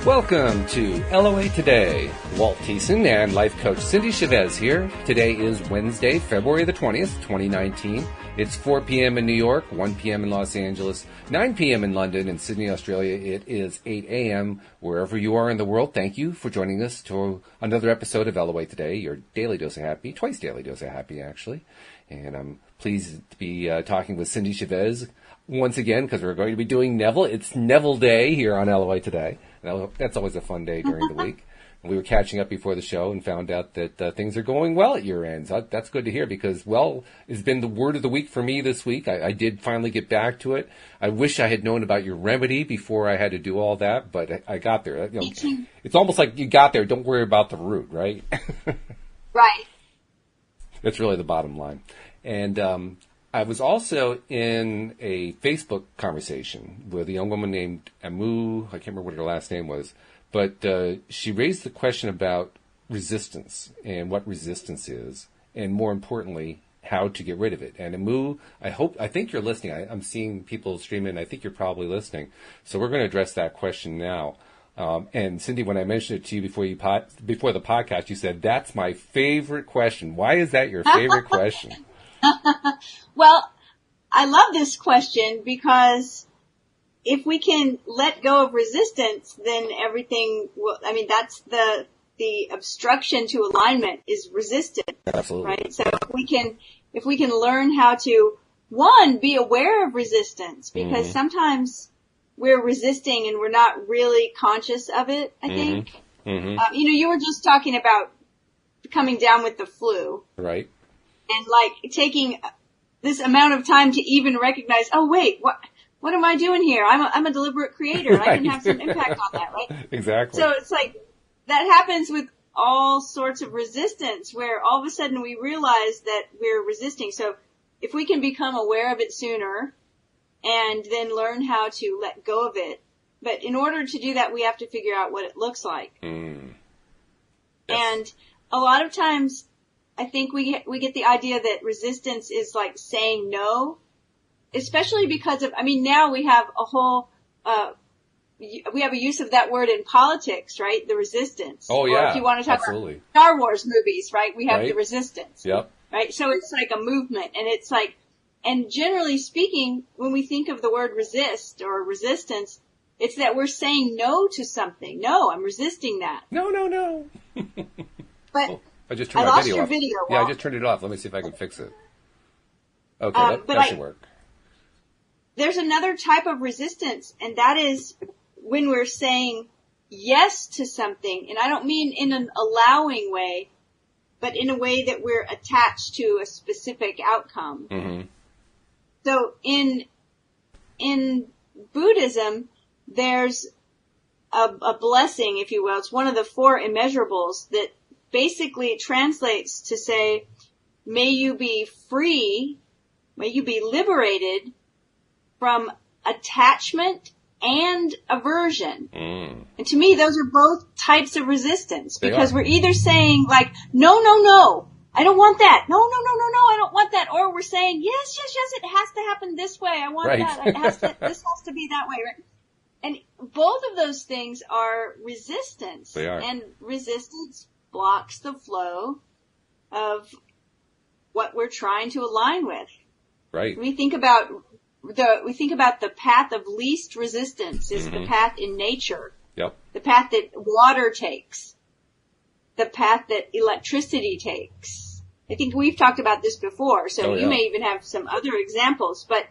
Welcome to LOA Today. Walt Thiessen and life coach Cindie Chavez here. Today is Wednesday, February the 20th, 2019. It's 4 p.m. in New York, 1 p.m. in Los Angeles, 9 p.m. in London, and Sydney, Australia. It is 8 a.m. wherever you are in the world. Thank you for joining us to another episode of LOA Today, your daily dose of happy, twice daily dose of happy, actually. And I'm pleased to be talking with Cindie Chavez once again because we're going to be doing Neville. It's Neville Day here on LOA Today. That's always a fun day during the week. We were catching up before the show and found out that things are going well at your end. So that's good to hear because, well, it's been the word of the week for me this week. I did finally get back to it. I wish I had known about your remedy before I had to do all that, but I got there. You know, it's almost like you got there. Don't worry about the root, right? Right. That's really the bottom line. And I was also in a Facebook conversation with a young woman named Amu. I can't remember what her last name was. But she raised the question about resistance and what resistance is, and more importantly, how to get rid of it. And Amu, I think you're listening. I'm seeing people stream in. I think you're probably listening. So we're going to address that question now. And Cindie, when I mentioned it to you before the podcast, you said, that's my favorite question. Why is that your favorite question? Well, I love this question because if we can let go of resistance, then everything will, that's the obstruction to alignment is resistance. Absolutely. Right? So if we can learn how to, one, be aware of resistance, because sometimes we're resisting and we're not really conscious of it, I think. Mm-hmm. You were just talking about coming down with the flu. Right. And like taking this amount of time to even recognize, oh wait, what am I doing here? I'm a deliberate creator. Right. I can have some impact on that, right? Exactly. So it's like that happens with all sorts of resistance where all of a sudden we realize that we're resisting. So if we can become aware of it sooner and then learn how to let go of it. But in order to do that, we have to figure out what it looks like. Yes. And a lot of times I think we get the idea that resistance is like saying no. Especially because of, now we have a whole, we have a use of that word in politics, right? The resistance. Oh, yeah. Or if you want to talk absolutely. about Star Wars movies, right? We have the resistance. Yep. Right? So it's like a movement and it's like, and generally speaking, when we think of the word resist or resistance, it's that we're saying no to something. No, I'm resisting that. No. But I just turned my my video off. Your video. Yeah, I just turned it off. Let me see if I can fix it. Okay, that should work. There's another type of resistance, and that is when we're saying yes to something. And I don't mean in an allowing way, but in a way that we're attached to a specific outcome. Mm-hmm. So in Buddhism, there's a blessing, if you will. It's one of the 4 immeasurables that basically translates to say, may you be free, may you be liberated from attachment and aversion. And to me, those are both types of resistance because we're either saying like, no, I don't want that. No, I don't want that. Or we're saying, yes, it has to happen this way. I want that. This has to be that way. Right? And both of those things are resistance. They are. And resistance blocks the flow of what we're trying to align with. Right. We think about the path of least resistance is the path in nature. Yep. The path that water takes. The path that electricity takes. I think we've talked about this before, so you may even have some other examples, but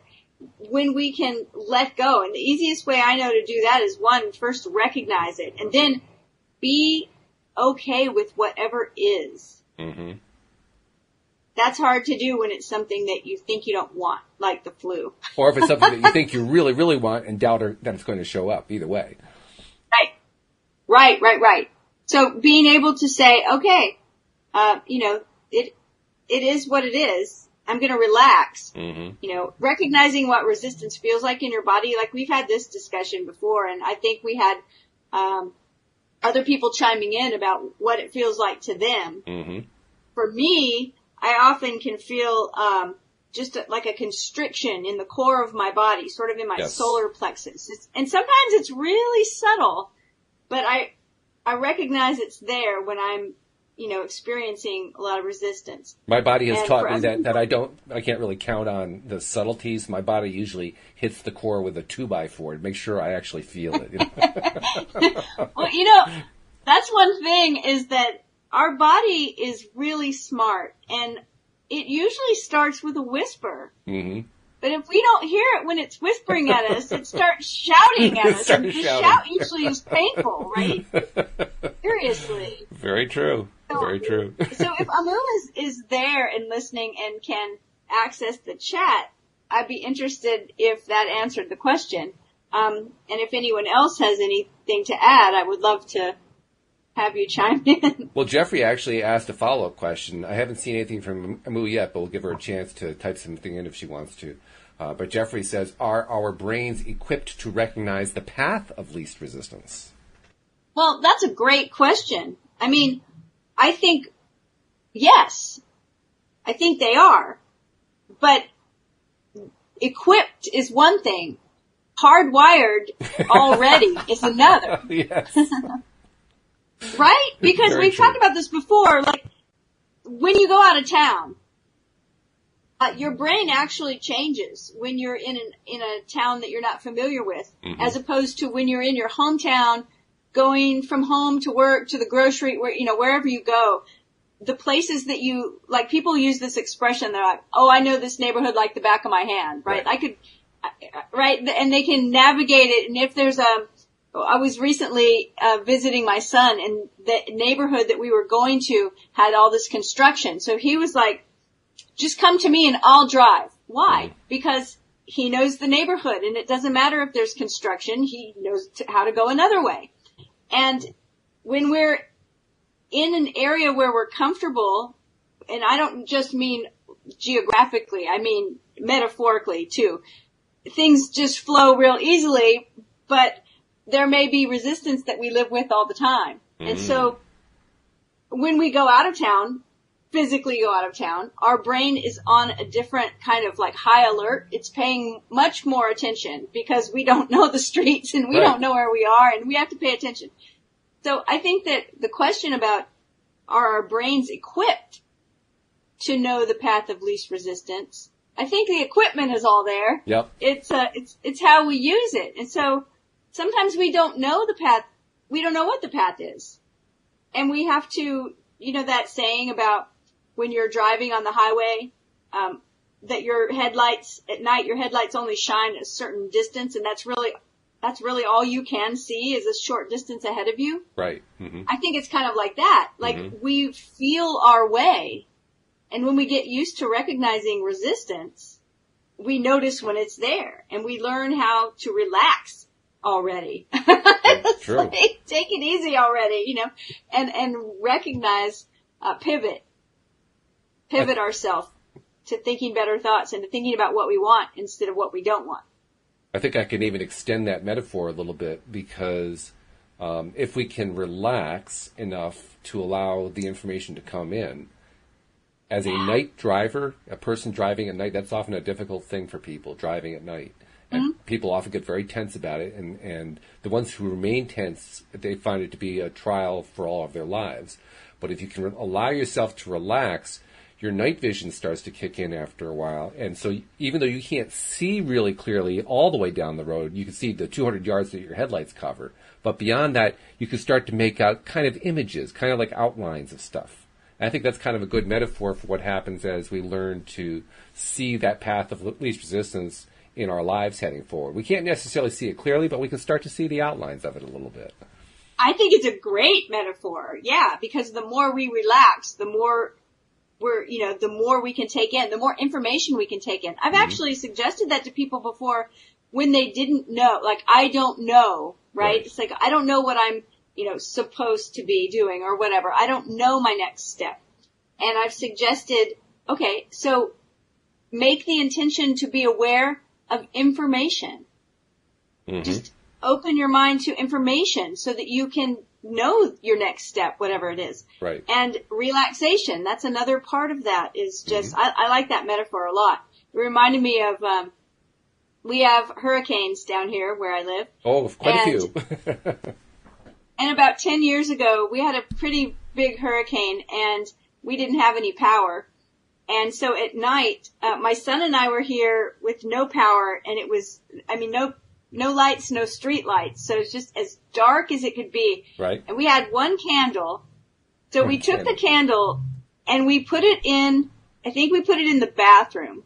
when we can let go, and the easiest way I know to do that is one, first recognize it, and then be okay with whatever is. Mm-hmm. That's hard to do when it's something that you think you don't want, like the flu. Or if it's something that you think you really, really want and doubt that it's going to show up, either way. Right. So being able to say, okay, it is what it is. I'm going to relax. Mm-hmm. Recognizing what resistance feels like in your body. Like we've had this discussion before, and I think we had other people chiming in about what it feels like to them. Mm-hmm. For me, I often can feel just like a constriction in the core of my body, sort of in my solar plexus. And sometimes it's really subtle, but I recognize it's there when I'm, experiencing a lot of resistance. My body has taught me that I can't really count on the subtleties. My body usually hits the core with a 2x4 to make sure I actually feel it. Well, that's one thing is that our body is really smart, and it usually starts with a whisper. Mm-hmm. But if we don't hear it when it's whispering at us, it starts shouting at us. And the shout usually is painful, right? Seriously. Very true. Very true. So if Amu is there and listening and can access the chat, I'd be interested if that answered the question. And if anyone else has anything to add, I would love to have you chime in. Well, Jeffrey actually asked a follow-up question. I haven't seen anything from Amu yet, but we'll give her a chance to type something in if she wants to. But Jeffrey says, are our brains equipped to recognize the path of least resistance? Well, that's a great question. I mean, I think, yes. I think they are. But equipped is one thing. Hardwired already is another. Yes. Right? Because we've talked about this before, like, when you go out of town, your brain actually changes when you're in a town that you're not familiar with, mm-hmm. as opposed to when you're in your hometown, going from home to work to the grocery, wherever you go. The places that people use this expression, they're like, oh, I know this neighborhood like the back of my hand, right? Right? And they can navigate it, and if there's I was recently visiting my son, and the neighborhood that we were going to had all this construction. So he was like, just come to me and I'll drive. Why? Because he knows the neighborhood, and it doesn't matter if there's construction. He knows how to go another way. And when we're in an area where we're comfortable, and I don't just mean geographically, I mean metaphorically too, things just flow real easily, but there may be resistance that we live with all the time. Mm. And so when we go out of town, physically go out of town, our brain is on a different kind of like high alert. It's paying much more attention because we don't know the streets and we don't know where we are, and we have to pay attention. So I think that the question about are our brains equipped to know the path of least resistance, I think the equipment is all there. Yep. It's how we use it. And so sometimes we don't know the path. We don't know what the path is. And we have to, that saying about when you're driving on the highway, that your headlights only shine a certain distance, and that's really all you can see is a short distance ahead of you. Right. Mm-hmm. I think it's kind of like that. Like, mm-hmm. we feel our way, and when we get used to recognizing resistance, we notice when it's there, and we learn how to relax already. True. Like, take it easy already, and recognize, pivot ourselves to thinking better thoughts and to thinking about what we want instead of what we don't want. I think I can even extend that metaphor a little bit, because if we can relax enough to allow the information to come in, as a night driver, a person driving at night, that's often a difficult thing for people, driving at night. And mm-hmm. people often get very tense about it, and the ones who remain tense, they find it to be a trial for all of their lives. But if you can allow yourself to relax, your night vision starts to kick in after a while. And so even though you can't see really clearly all the way down the road, you can see the 200 yards that your headlights cover. But beyond that, you can start to make out kind of images, kind of like outlines of stuff. And I think that's kind of a good metaphor for what happens as we learn to see that path of least resistance in our lives heading forward. We can't necessarily see it clearly, but we can start to see the outlines of it a little bit. I think it's a great metaphor, because the more we relax, the more the more we can take in, the more information we can take in. I've mm-hmm. actually suggested that to people before when they didn't know, like, I don't know, right? It's like, I don't know what I'm, supposed to be doing or whatever. I don't know my next step. And I've suggested, okay, so make the intention to be aware of information. Mm-hmm. Just open your mind to information so that you can know your next step, whatever it is. Right. And relaxation, that's another part of that, is just, mm-hmm. I like that metaphor a lot. It reminded me of, we have hurricanes down here where I live. Oh, quite a few. about 10 years ago, we had a pretty big hurricane and we didn't have any power. And so at night, my son and I were here with no power, and it was, no lights, no street lights. So it's just as dark as it could be. Right. And we had one candle. So we took the candle and we put it in, I think we put it in the bathroom.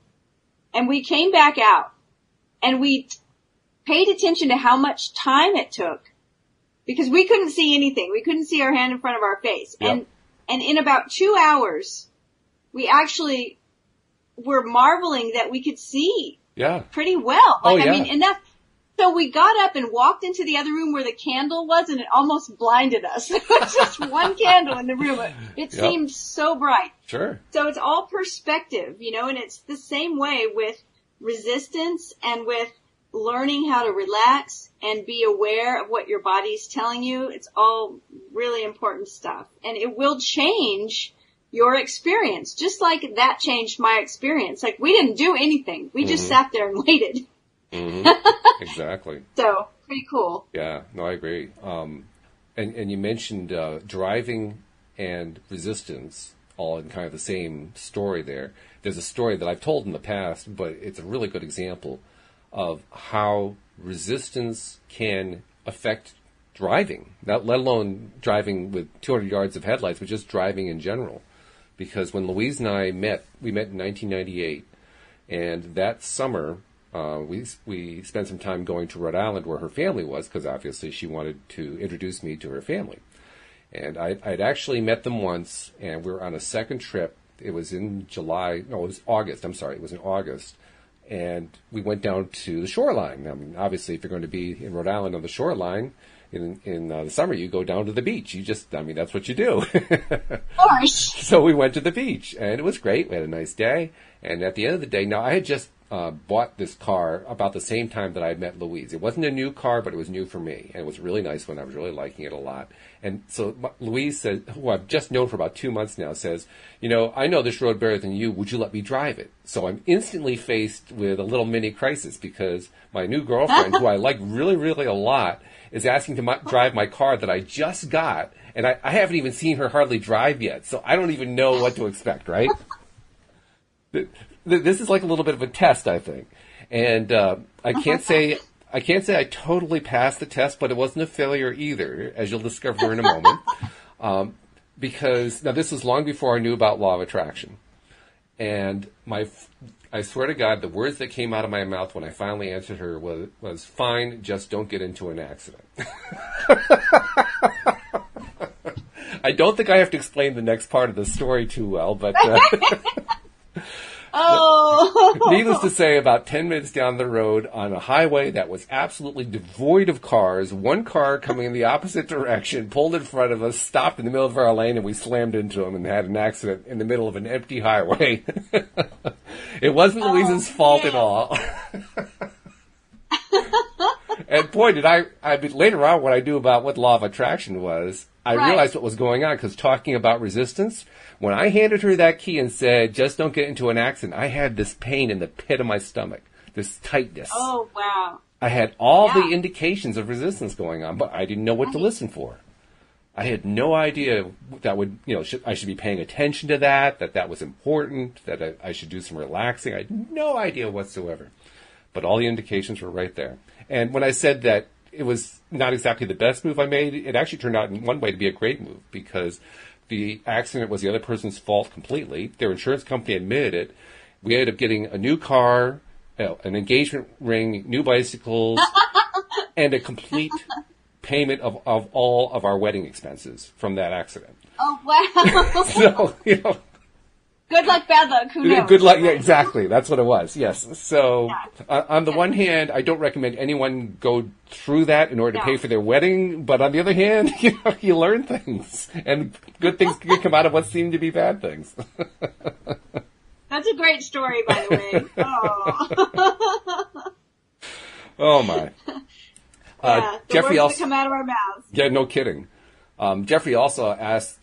And we came back out and we paid attention to how much time it took because we couldn't see anything. We couldn't see our hand in front of our face. Yep. And in about 2 hours, we actually were marveling that we could see pretty well. Enough. So we got up and walked into the other room where the candle was, and it almost blinded us. It was just one candle in the room. It seemed so bright. Sure. So it's all perspective, and it's the same way with resistance and with learning how to relax and be aware of what your body's telling you. It's all really important stuff. And it will change your experience, just like that changed my experience. Like, we didn't do anything. We just sat there and waited. Mm-hmm. Exactly. So, pretty cool. Yeah, no, I agree. And you mentioned driving and resistance all in kind of the same story there. There's a story that I've told in the past, but it's a really good example of how resistance can affect driving, not let alone driving with 200 yards of headlights, but just driving in general. Because when Louise and I met, we met in 1998, and that summer we spent some time going to Rhode Island where her family was, because obviously she wanted to introduce me to her family. And I'd actually met them once, and we were on a second trip. It was in July. No, it was August. I'm sorry. It was in August. And we went down to the shoreline. I mean, obviously, if you're going to be in Rhode Island on the shoreline in the summer, you go down to the beach. That's what you do. Of course. So we went to the beach, and it was great. We had a nice day. And at the end of the day, now I had just bought this car about the same time that I met Louise. It wasn't a new car, but it was new for me. And it was a really nice one. I was really liking it a lot. And so Louise said, who I've just known for about 2 months now, says, I know this road better than you. Would you let me drive it? So I'm instantly faced with a little mini crisis because my new girlfriend, who I like really, really a lot, is asking to drive my car that I just got. And I haven't even seen her hardly drive yet. So I don't even know what to expect, right? This is like a little bit of a test, I think. And I can't say I totally passed the test, but it wasn't a failure either, as you'll discover in a moment. Because, now this was long before I knew about law of attraction. And I swear to God, the words that came out of my mouth when I finally answered her was fine, just don't get into an accident. I don't think I have to explain the next part of the story too well, but... Needless to say, about 10 minutes down the road on a highway that was absolutely devoid of cars, one car coming in the opposite direction pulled in front of us, stopped in the middle of our lane, and we slammed into him and had an accident in the middle of an empty highway. It wasn't Louise's fault at all. And boy, did I later on, what I knew about what law of attraction was, I realized what was going on, because talking about resistance, when I handed her that key and said, just don't get into an accident, I had this pain in the pit of my stomach, this tightness. Oh, wow. I had all the indications of resistance going on, but I didn't know what to listen for. I had no idea that I should be paying attention to that was important, that I should do some relaxing. I had no idea whatsoever. But all the indications were right there. And when I said that it was not exactly the best move I made, it actually turned out in one way to be a great move, because the accident was the other person's fault completely. Their insurance company admitted it. We ended up getting a new car, an engagement ring, new bicycles, and a complete payment of all of our wedding expenses from that accident. Oh, wow. So, good luck, bad luck, who knows? Good luck, yeah, exactly. That's what it was, yes. So, on the one hand, I don't recommend anyone go through that in order to pay for their wedding, but on the other hand, you learn things, and good things can come out of what seem to be bad things. That's a great story, by the way. Oh, oh my. The Jeffrey words also, that come out of our mouths. Yeah, no kidding. Jeffrey also asked...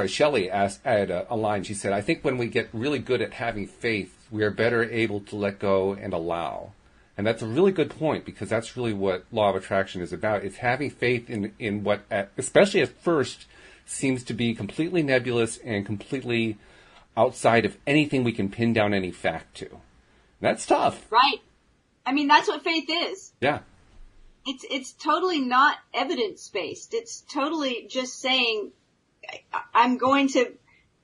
Shelley had a line. She said, I think when we get really good at having faith, we are better able to let go and allow. And that's a really good point, because that's really what law of attraction is about. It's having faith in what, especially at first, seems to be completely nebulous and completely outside of anything we can pin down any fact to. That's tough. Right. I mean, that's what faith is. Yeah. It's totally not evidence-based. It's totally just saying, I'm going to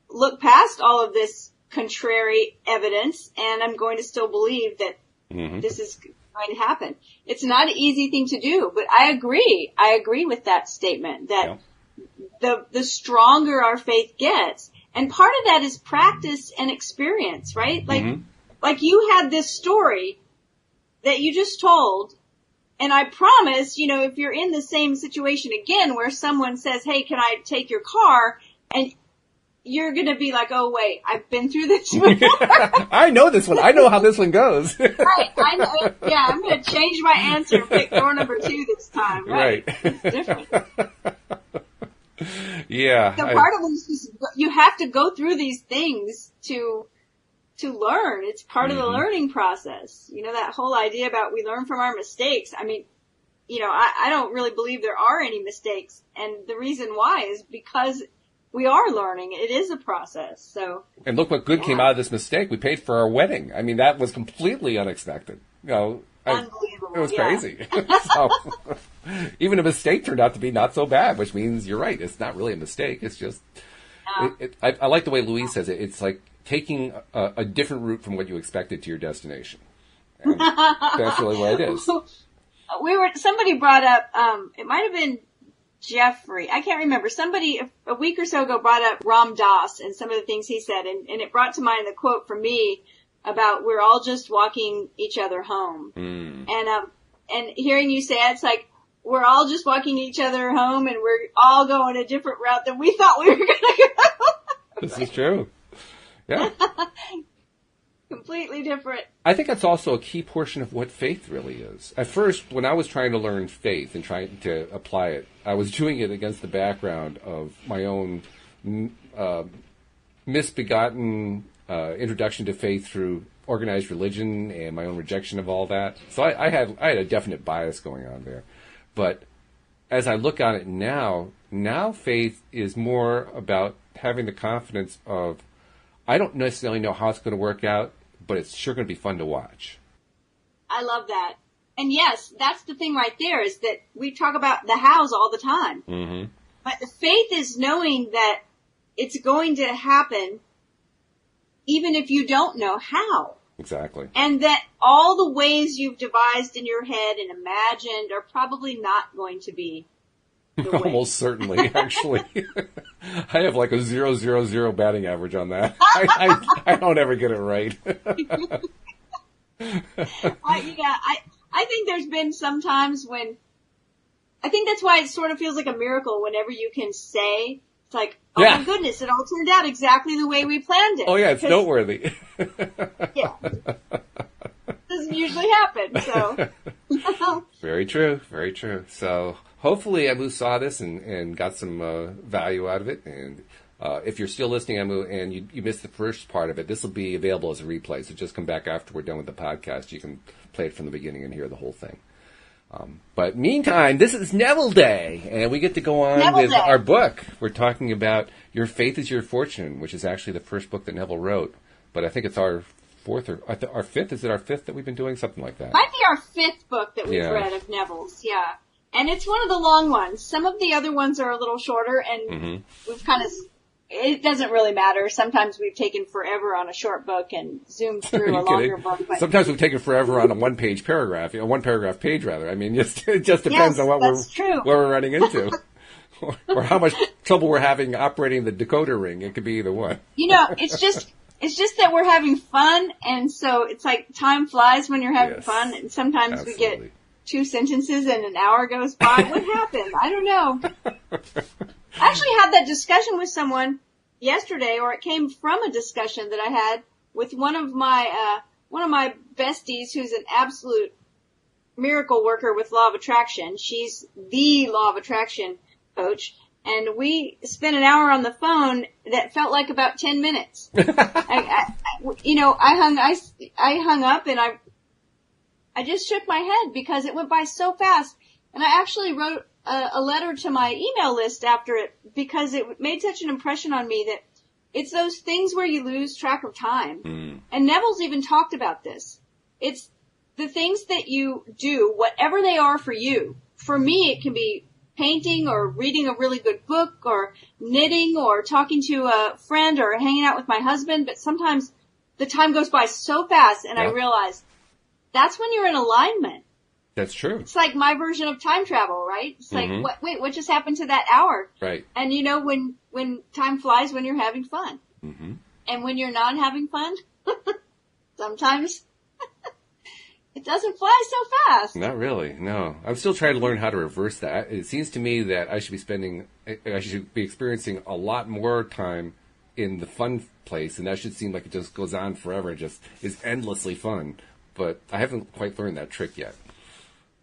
look past all of this contrary evidence, and I'm going to still believe that this is going to happen. It's not an easy thing to do, but I agree. I agree with that statement that the stronger our faith gets, and part of that is practice and experience, right? Like you had this story that you just told, and I promise, you know, if you're in the same situation again where someone says, hey, can I take your car? And you're going to be like, oh, wait, I've been through this before. I know this one. I know how this one goes. Right. I know. Yeah, I'm going to change my answer and pick door number 2 this time. Right. It's different. Yeah. So part of it is just, you have to go through these things to learn. It's part of the learning process. You know, that whole idea about we learn from our mistakes. I mean, you know, I don't really believe there are any mistakes. And the reason why is because we are learning. It is a process. So. And look what good came out of this mistake. We paid for our wedding. I mean, that was completely unexpected. You know, unbelievable. It was crazy. So, even a mistake turned out to be not so bad, which means you're right. It's not really a mistake. It's just, I like the way Louise says it. It's like taking a different route from what you expected to your destination. And that's really what it is. Somebody brought up, it might have been Jeffrey. I can't remember. Somebody a week or so ago brought up Ram Dass and some of the things he said, and it brought to mind the quote from me about we're all just walking each other home. And hearing you say it, it's like we're all just walking each other home, and we're all going a different route than we thought we were going to go. This is true. Yeah. Completely different. I think that's also a key portion of what faith really is. At first, when I was trying to learn faith and trying to apply it, I was doing it against the background of my own misbegotten introduction to faith through organized religion and my own rejection of all that. So I had a definite bias going on there. But as I look on it now faith is more about having the confidence of, I don't necessarily know how it's going to work out, but it's sure going to be fun to watch. I love that. And yes, that's the thing right there, is that we talk about the hows all the time. Mm-hmm. But the faith is knowing that it's going to happen even if you don't know how. Exactly. And that all the ways you've devised in your head and imagined are probably not going to be the way. Almost certainly, actually. I have like a 0.000 batting average on that. I don't ever get it right. I think there's been some times when, I think that's why it sort of feels like a miracle whenever you can say, it's like, oh my goodness, it all turned out exactly the way we planned it. Oh yeah, it's noteworthy. Yeah. Doesn't usually happen, so. Very true, very true. So hopefully Amu saw this and got some value out of it. And if you're still listening, Amu, and you missed the first part of it, this will be available as a replay. So just come back after we're done with the podcast. You can play it from the beginning and hear the whole thing. But meantime, this is Neville Day, and we get to go on with our book. We're talking about Your Faith is Your Fortune, which is actually the first book that Neville wrote. But I think it's our fourth or our fifth. Is it our fifth that we've been doing? Something like that. Might be our fifth book that we've read of Neville's, yeah. And it's one of the long ones. Some of the other ones are a little shorter, and we've kind of, it doesn't really matter. Sometimes we've taken forever on a short book and zoomed through a longer book. But sometimes we've taken forever on a one-page paragraph, one paragraph page rather. I mean, it just depends on what we're running into. Or how much trouble we're having operating the decoder ring. It could be either one. You know, it's just that we're having fun, and so it's like time flies when you're having fun, and sometimes we get 2 sentences and an hour goes by. What happened? I don't know. I actually had that discussion with someone yesterday, or it came from a discussion that I had with one of my besties who's an absolute miracle worker with Law of Attraction. She's the Law of Attraction coach. And we spent an hour on the phone that felt like about 10 I hung up and I just shook my head because it went by so fast. And I actually wrote a letter to my email list after it because it made such an impression on me that it's those things where you lose track of time. Mm. And Neville's even talked about this. It's the things that you do, whatever they are for you. For me, it can be painting or reading a really good book or knitting or talking to a friend or hanging out with my husband. But sometimes the time goes by so fast and I realize that's when you're in alignment. That's true. It's like my version of time travel, right? It's like, what just happened to that hour? Right. And you know, when time flies when you're having fun. Mm-hmm. And when you're not having fun, sometimes it doesn't fly so fast. Not really, no. I'm still trying to learn how to reverse that. It seems to me that I should be experiencing a lot more time in the fun place, and that should seem like it just goes on forever. It just is endlessly fun. But I haven't quite learned that trick yet.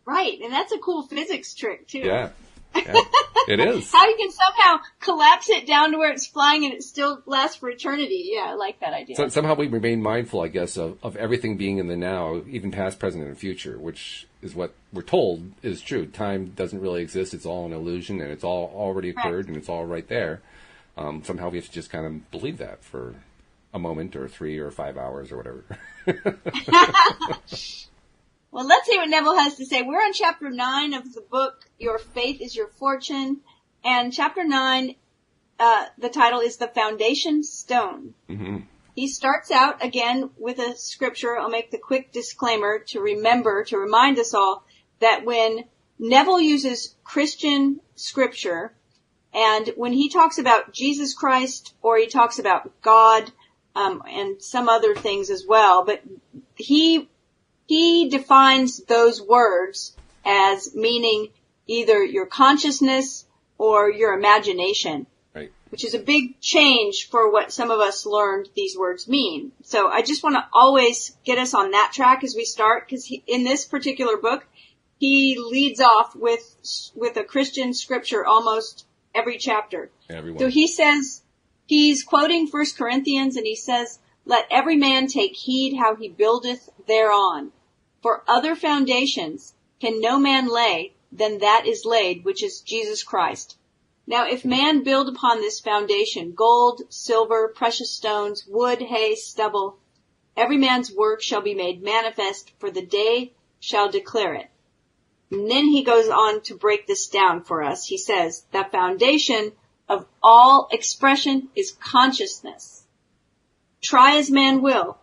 Right, and that's a cool physics trick, too. Yeah, it is. How you can somehow collapse it down to where it's flying and it still lasts for eternity. Yeah, I like that idea. So somehow we remain mindful, I guess, of everything being in the now, even past, present, and future, which is what we're told is true. Time doesn't really exist. It's all an illusion, and it's all already occurred, and it's all right there. Somehow we have to just kind of believe that for a moment or 3 or 5 hours or whatever. Well, let's see what Neville has to say. We're on chapter 9 of the book, Your Faith is Your Fortune. And chapter 9, the title is The Foundation Stone. Mm-hmm. He starts out again with a scripture. I'll make the quick disclaimer to remind us all that when Neville uses Christian scripture, and when he talks about Jesus Christ or he talks about God, and some other things as well, but he defines those words as meaning either your consciousness or your imagination. Right. Which is a big change for what some of us learned these words mean. So I just want to always get us on that track as we start, because in this particular book, he leads off with a Christian scripture almost every chapter. Everyone. So he says, he's quoting 1 Corinthians, and he says, "Let every man take heed how he buildeth thereon. For other foundations can no man lay than that is laid, which is Jesus Christ. Now if man build upon this foundation gold, silver, precious stones, wood, hay, stubble, every man's work shall be made manifest, for the day shall declare it." And then he goes on to break this down for us. He says, "The foundation of all expression is consciousness. Try as man will,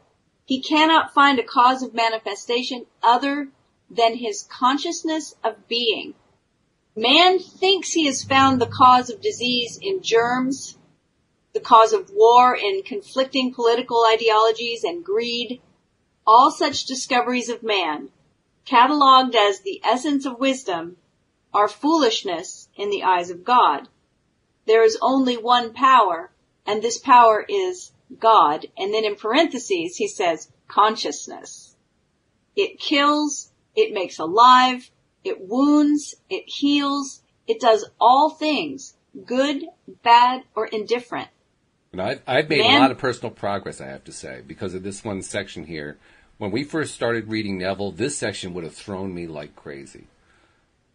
he cannot find a cause of manifestation other than his consciousness of being. Man thinks he has found the cause of disease in germs, the cause of war in conflicting political ideologies and greed. All such discoveries of man, catalogued as the essence of wisdom, are foolishness in the eyes of God. There is only one power, and this power is God." And then in parentheses, he says, consciousness. It kills, it makes alive, it wounds, it heals, it does all things, good, bad, or indifferent. And I've made a lot of personal progress, I have to say, because of this one section here. When we first started reading Neville, this section would have thrown me like crazy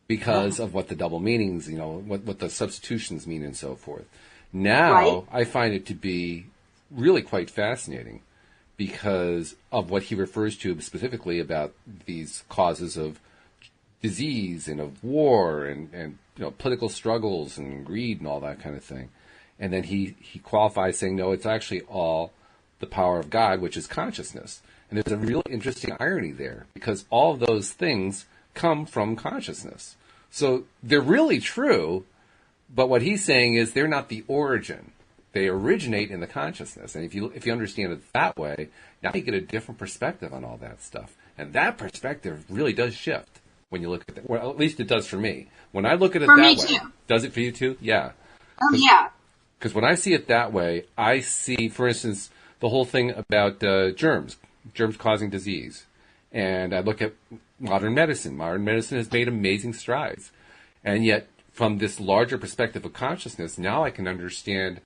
because of what the double meanings, what the substitutions mean and so forth. Now, I find it to be really quite fascinating because of what he refers to specifically about these causes of disease and of war and political struggles and greed and all that kind of thing. And then he qualifies saying, no, it's actually all the power of God, which is consciousness. And there's a really interesting irony there because all of those things come from consciousness. So they're really true, but what he's saying is they're not the origin. They originate in the consciousness. And if you understand it that way, now you get a different perspective on all that stuff. And that perspective really does shift when you look at it. Well, at least it does for me. When I look at it that way. Too. Does it for you too? Yeah. Yeah. Because when I see it that way, I see, for instance, the whole thing about germs causing disease. And I look at modern medicine. Modern medicine has made amazing strides. And yet, from this larger perspective of consciousness, now I can understand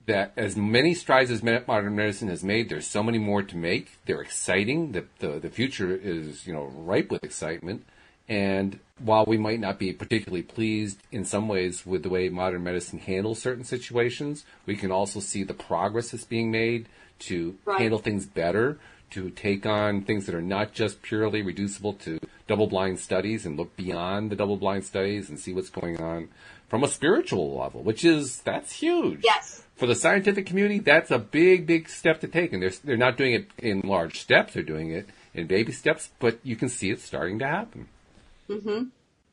that as many strides as modern medicine has made, there's so many more to make. They're exciting. The future is, ripe with excitement. And while we might not be particularly pleased in some ways with the way modern medicine handles certain situations, we can also see the progress that's being made to handle things better, to take on things that are not just purely reducible to double-blind studies and look beyond the double-blind studies and see what's going on from a spiritual level, that's huge. Yes. For the scientific community, that's a big, big step to take. And they're not doing it in large steps. They're doing it in baby steps, but you can see it starting to happen. Mm-hmm.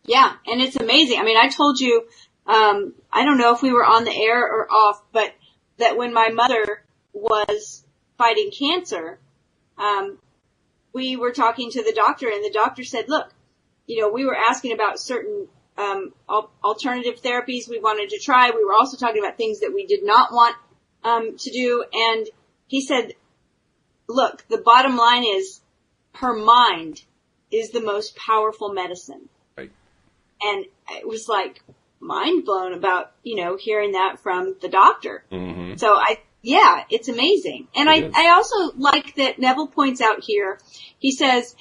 Yeah, and it's amazing. I mean, I told you, I don't know if we were on the air or off, but that when my mother was fighting cancer, we were talking to the doctor, and the doctor said, look, we were asking about certain alternative therapies we wanted to try. We were also talking about things that we did not want to do. And he said, look, the bottom line is her mind is the most powerful medicine. Right. And it was like mind blown about, hearing that from the doctor. Mm-hmm. So it's amazing. And I also like that Neville points out here, he says,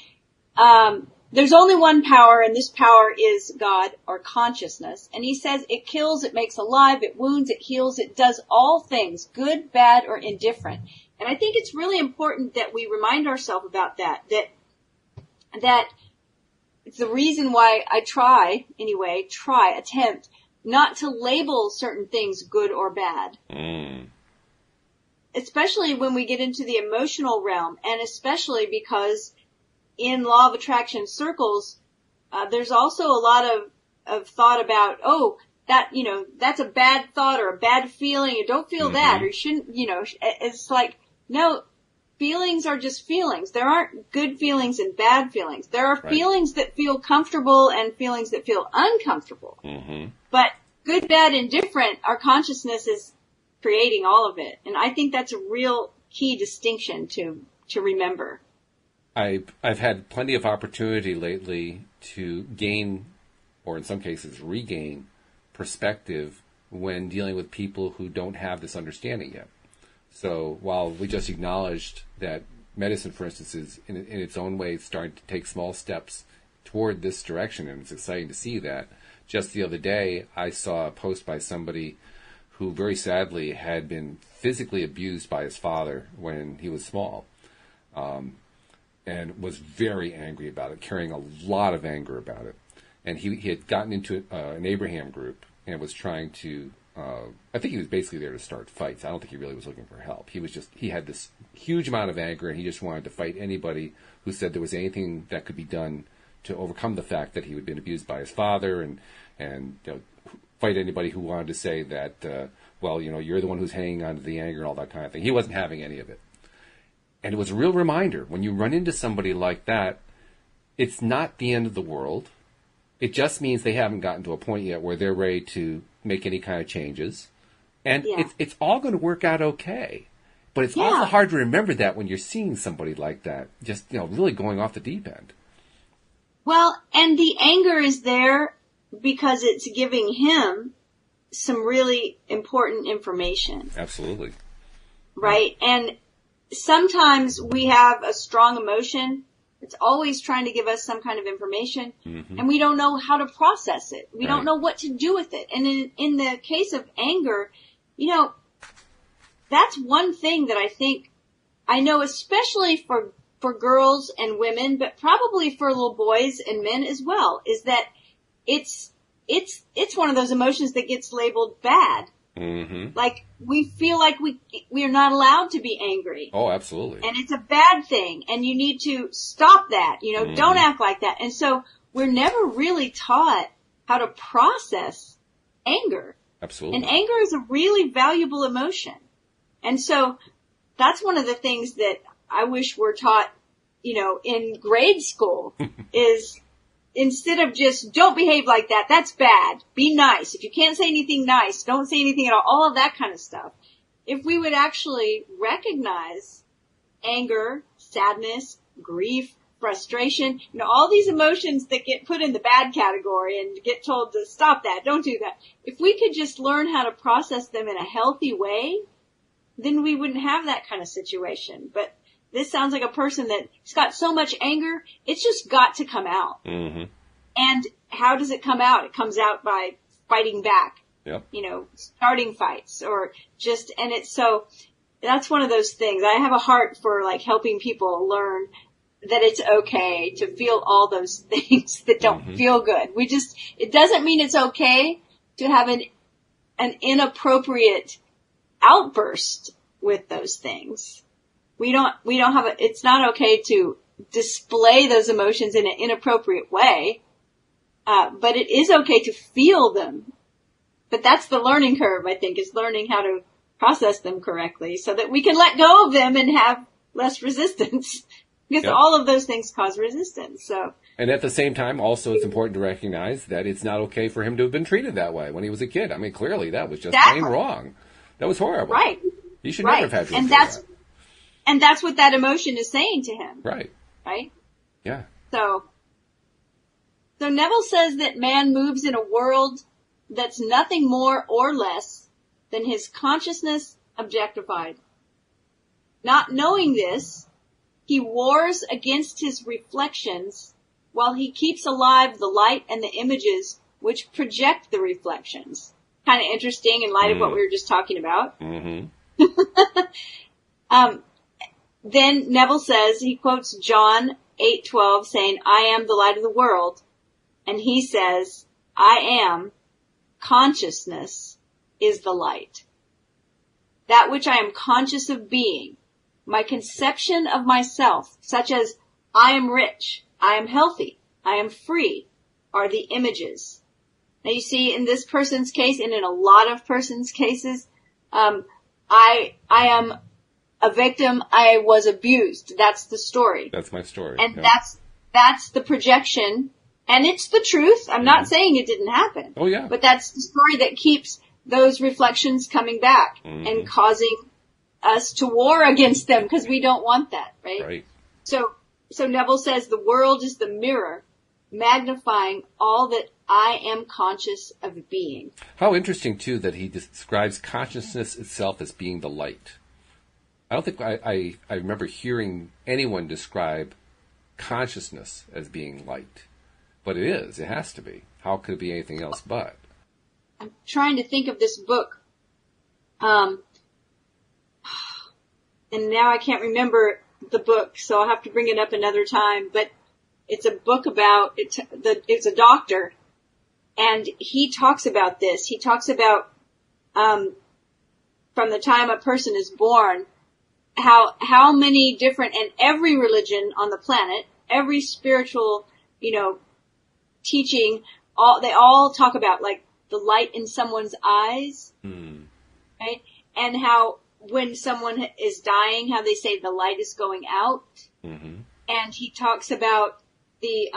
there's only one power, and this power is God, or consciousness. And he says it kills, it makes alive, it wounds, it heals, it does all things, good, bad, or indifferent. And I think it's really important that we remind ourselves about that it's the reason why I attempt not to label certain things good or bad. Mm. Especially when we get into the emotional realm, and especially because in law of attraction circles, there's also a lot of thought about, that's a bad thought or a bad feeling, you don't feel that, or you shouldn't, it's like, no, feelings are just feelings. There aren't good feelings and bad feelings. There are feelings that feel comfortable and feelings that feel uncomfortable. Mm-hmm. But good, bad, indifferent, our consciousness is creating all of it. And I think that's a real key distinction to remember. I've had plenty of opportunity lately to gain, or in some cases regain, perspective when dealing with people who don't have this understanding yet. So while we just acknowledged that medicine, for instance, is in its own way starting to take small steps toward this direction, and it's exciting to see that, just the other day I saw a post by somebody who very sadly had been physically abused by his father when he was small, and was very angry about it, carrying a lot of anger about it. And he had gotten into an Abraham group and was trying to, I think he was basically there to start fights. I don't think he really was looking for help. He had this huge amount of anger, and he just wanted to fight anybody who said there was anything that could be done to overcome the fact that he had been abused by his father, and fight anybody who wanted to say that, you're the one who's hanging on to the anger and all that kind of thing. He wasn't having any of it. And it was a real reminder, when you run into somebody like that, it's not the end of the world. It just means they haven't gotten to a point yet where they're ready to make any kind of changes. And it's all going to work out okay. But it's also hard to remember that when you're seeing somebody like that, just, really going off the deep end. Well, and the anger is there because it's giving him some really important information. Absolutely. Right? And sometimes we have a strong emotion. It's always trying to give us some kind of information, and we don't know how to process it. We don't know what to do with it. And in the case of anger, that's one thing that I know especially for girls and women, but probably for little boys and men as well, is that it's one of those emotions that gets labeled bad. Mm-hmm. Like, we feel like we are not allowed to be angry. Oh, absolutely. And it's a bad thing, and you need to stop that, don't act like that. And so we're never really taught how to process anger. Absolutely. And anger is a really valuable emotion. And so that's one of the things that I wish were taught, in grade school is, instead of just, don't behave like that, that's bad, be nice. If you can't say anything nice, don't say anything at all of that kind of stuff. If we would actually recognize anger, sadness, grief, frustration, all these emotions that get put in the bad category and get told to stop that, don't do that. If we could just learn how to process them in a healthy way, then we wouldn't have that kind of situation. But this sounds like a person that's got so much anger, it's just got to come out. Mm-hmm. And how does it come out? It comes out by fighting back. Yep. Starting fights and it's so, that's one of those things. I have a heart for like helping people learn that it's okay to feel all those things that don't feel good. It doesn't mean it's okay to have an inappropriate outburst with those things. It's not okay to display those emotions in an inappropriate way. But it is okay to feel them. But that's the learning curve, I think, is learning how to process them correctly so that we can let go of them and have less resistance. Because all of those things cause resistance. And at the same time, also, it's important to recognize that it's not okay for him to have been treated that way when he was a kid. I mean, clearly that was just plain wrong. That was horrible. Right. He should never have had to that. And that's what that emotion is saying to him. Right. Right? Yeah. So Neville says that man moves in a world that's nothing more or less than his consciousness objectified. Not knowing this, he wars against his reflections while he keeps alive the light and the images which project the reflections. Kind of interesting in light of what we were just talking about. Mm-hmm. Then Neville says, he quotes John 8:12 saying, I am the light of the world. And he says, I am, consciousness is the light. That which I am conscious of being, my conception of myself, such as I am rich, I am healthy, I am free, are the images. Now you see, in this person's case, and in a lot of persons' cases, I am a victim, I was abused. That's the story. That's my story. And that's the projection. And it's the truth. I'm not saying it didn't happen. Oh, yeah. But that's the story that keeps those reflections coming back and causing us to war against them because we don't want that, right? Right. So Neville says the world is the mirror magnifying all that I am conscious of being. How interesting, too, that he describes consciousness itself as being the light. I don't think I remember hearing anyone describe consciousness as being light. But it is. It has to be. How could it be anything else but? I'm trying to think of this book. And now I can't remember the book, so I'll have to bring it up another time. But it's a book about, it's a doctor, and he talks about this. He talks about, from the time a person is born, how many different, and every religion on the planet, every spiritual, teaching, they all talk about like the light in someone's eyes, right? And how when someone is dying, how they say the light is going out. Mm-hmm. And he talks about the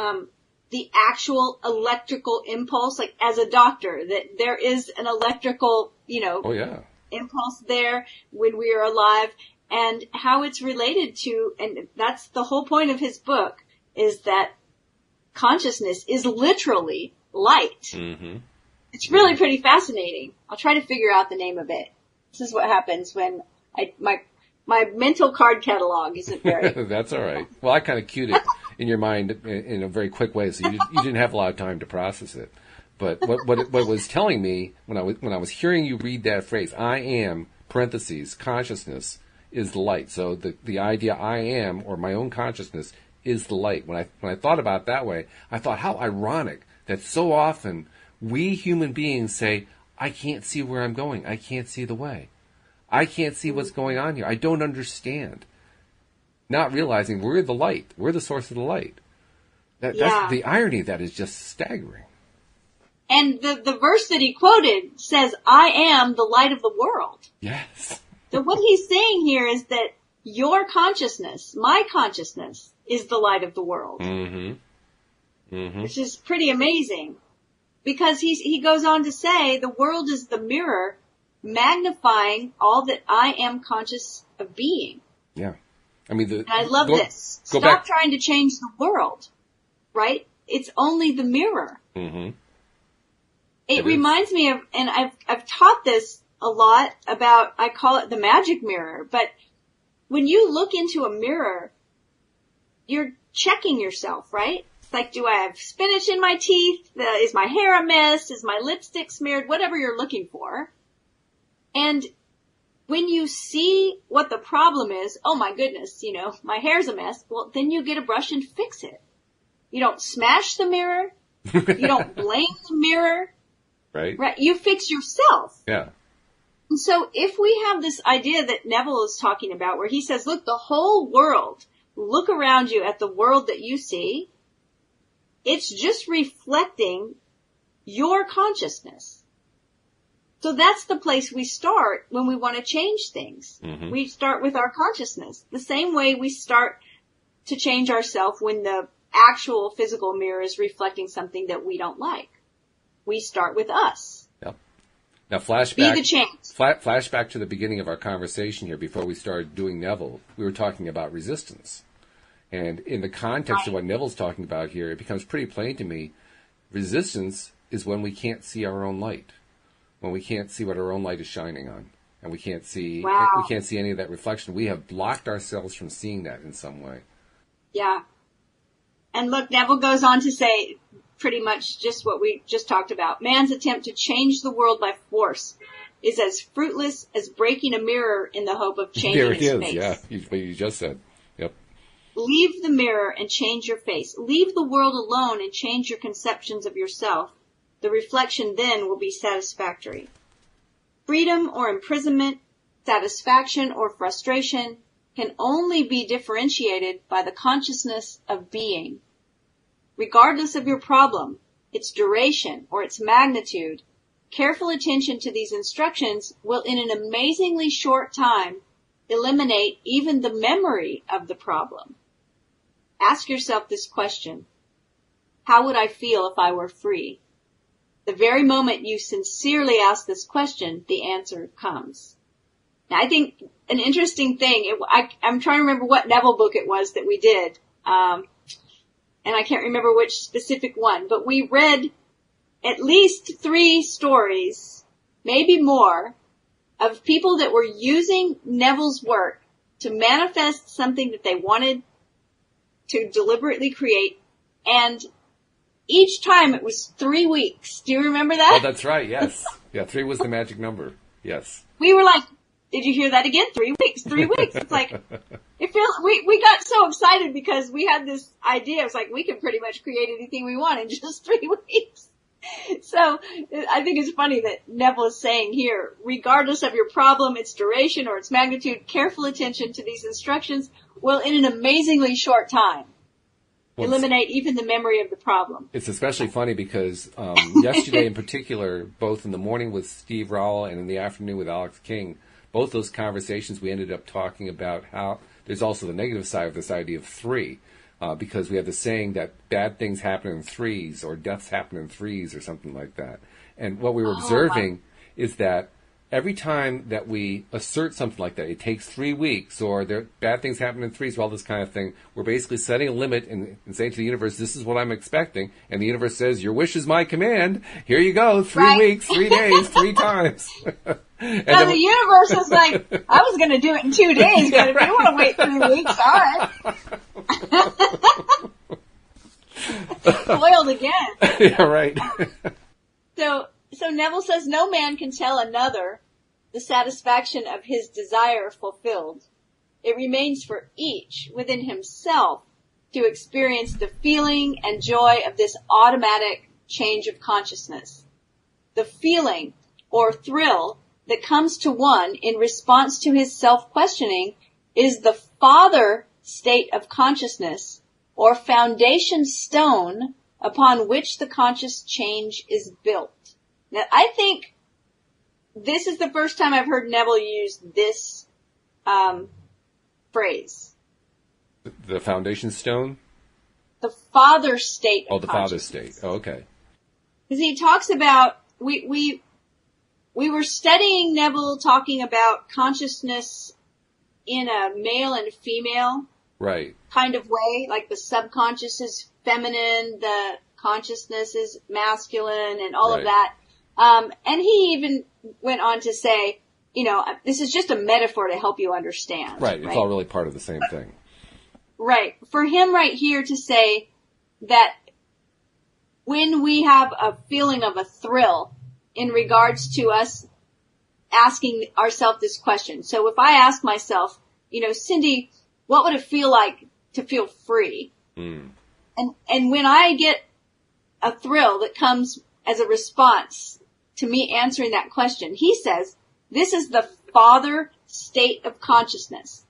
actual electrical impulse, like as a doctor, that there is an electrical, impulse there when we are alive, and how it's related to, and that's the whole point of his book, is that consciousness is literally light. Mm-hmm. It's really pretty fascinating. I'll try to figure out the name of it. This is what happens when my mental card catalog isn't very... That's all right. Well, I kind of cued it in your mind in a very quick way, so you didn't have a lot of time to process it. But what it was telling me when I was hearing you read that phrase, I am, parentheses, consciousness is the light. So the idea I am, or my own consciousness, is the light. When I thought about it that way, I thought how ironic that so often we human beings say, I can't see where I'm going. I can't see the way. I can't see what's going on here. I don't understand. Not realizing we're the light. We're the source of the light. That's the irony of that is just staggering. And the verse that he quoted says, I am the light of the world. Yes. So what he's saying here is that your consciousness, my consciousness, is the light of the world. Mm-hmm. Mm-hmm. Which is pretty amazing. Because he goes on to say the world is the mirror magnifying all that I am conscious of being. Yeah. I mean, and I love this. Stop trying to change the world, right? It's only the mirror. Mm-hmm. It reminds me of, and I've taught this a lot about, I call it the magic mirror, but when you look into a mirror, you're checking yourself, right? It's like, do I have spinach in my teeth? Is my hair a mess? Is my lipstick smeared? Whatever you're looking for. And when you see what the problem is, oh my goodness, my hair's a mess. Well, then you get a brush and fix it. You don't smash the mirror. You don't blame the mirror. Right. You fix yourself. Yeah. And so if we have this idea that Neville is talking about where he says, look, the whole world, look around you at the world that you see, it's just reflecting your consciousness. So that's the place we start when we want to change things. Mm-hmm. We start with our consciousness. The same way we start to change ourselves when the actual physical mirror is reflecting something that we don't like. We start with us. Yep. Now flashback. Be the change. Flashback to the beginning of our conversation here before we started doing Neville. We were talking about resistance. And in the context of what Neville's talking about here, it becomes pretty plain to me. Resistance is when we can't see our own light. When we can't see what our own light is shining on. And we can't see any of that reflection. We have blocked ourselves from seeing that in some way. Yeah. And look, Neville goes on to say pretty much just what we just talked about. Man's attempt to change the world by force is as fruitless as breaking a mirror in the hope of changing its face. There it is, yeah. What you just said. Yep. Leave the mirror and change your face. Leave the world alone and change your conceptions of yourself. The reflection then will be satisfactory. Freedom or imprisonment, satisfaction or frustration can only be differentiated by the consciousness of being. Regardless of your problem, its duration, or its magnitude, careful attention to these instructions will in an amazingly short time eliminate even the memory of the problem. Ask yourself this question. How would I feel if I were free? The very moment you sincerely ask this question, the answer comes. Now, I think an interesting thing, I'm trying to remember what Neville book it was that we did, and I can't remember which specific one, but we read at least 3 stories, maybe more, of people that were using Neville's work to manifest something that they wanted to deliberately create, and each time it was 3 weeks. Do you remember that? Oh, that's right, yes. Yeah, 3 was the magic number, yes. We were like, did you hear that again? 3 weeks, 3 weeks. It's like, we got so excited because we had this idea. It was like, we can pretty much create anything we want in just 3 weeks. So I think it's funny that Neville is saying here, regardless of your problem, its duration or its magnitude, careful attention to these instructions will in an amazingly short time eliminate even the memory of the problem. It's especially funny because yesterday in particular, both in the morning with Steve Rowell and in the afternoon with Alex King, both those conversations we ended up talking about how there's also the negative side of this idea of 3, because we have the saying that bad things happen in 3s or deaths happen in 3s or something like that. And what we were observing is that every time that we assert something like that, it takes 3 weeks, or bad things happen in 3s, or all this kind of thing, we're basically setting a limit and saying to the universe, this is what I'm expecting. And the universe says, your wish is my command. Here you go, 3 weeks, 3 days, 3 times. And so the universe is like, I was going to do it in 2 days, but if you want to wait 3 weeks, all right. Spoiled again. Yeah, right. So Neville says no man can tell another the satisfaction of his desire fulfilled. It remains for each within himself to experience the feeling and joy of this automatic change of consciousness. The feeling or thrill that comes to one in response to his self-questioning is the father state of consciousness or foundation stone upon which the conscious change is built. Now, I think this is the first time I've heard Neville use this phrase. The foundation stone? The father state of the father state. Oh, okay. Because he talks about, we were studying Neville talking about consciousness in a male and female kind of way, like the subconscious is feminine, the consciousness is masculine, and all of that. And he even went on to say, this is just a metaphor to help you understand. Right. It's all really part of the same thing. Right. For him right here to say that when we have a feeling of a thrill in regards to us asking ourselves this question. So if I ask myself, Cindie, what would it feel like to feel free? Mm. And when I get a thrill that comes as a response to me answering that question, he says, this is the father state of consciousness,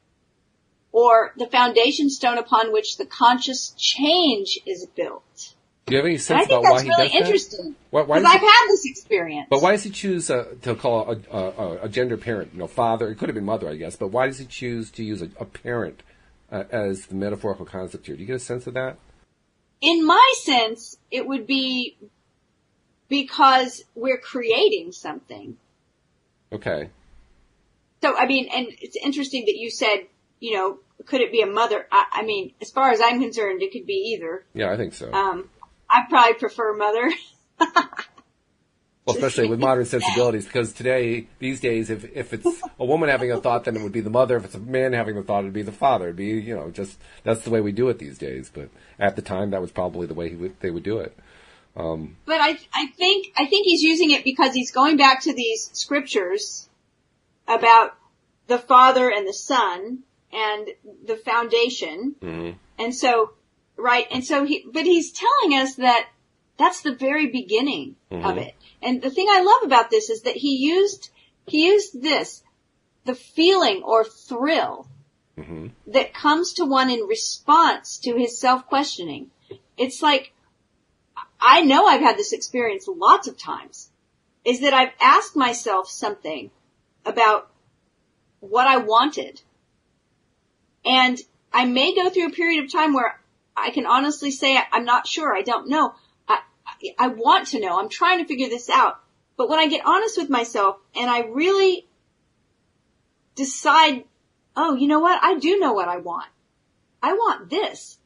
or the foundation stone upon which the conscious change is built. Do you have any sense about why he does that? I think that's really interesting, because I've had this experience. But why does he choose to call a gender parent, father? It could have been mother, I guess. But why does he choose to use a parent as the metaphorical concept here? Do you get a sense of that? In my sense, it would be because we're creating something. Okay. So, and it's interesting that you said, could it be a mother? I mean, as far as I'm concerned, it could be either. Yeah, I think so. I probably prefer mother. Well, especially with modern sensibilities, because these days, if it's a woman having a thought, then it would be the mother. If it's a man having a thought, it'd be the father. It'd be, just, that's the way we do it these days. But at the time, that was probably the way they would do it. But I think he's using it because he's going back to these scriptures about the Father and the Son and the foundation. Mm-hmm. And so, right. And so but he's telling us that that's the very beginning mm-hmm. of it. And the thing I love about this is that he used this, the feeling or thrill mm-hmm. that comes to one in response to his self-questioning. It's like, I know I've had this experience lots of times, is that I've asked myself something about what I wanted. And I may go through a period of time where I can honestly say I'm not sure. I don't know. I want to know. I'm trying to figure this out. But when I get honest with myself and I really decide, oh, you know what? I do know what I want. I want this.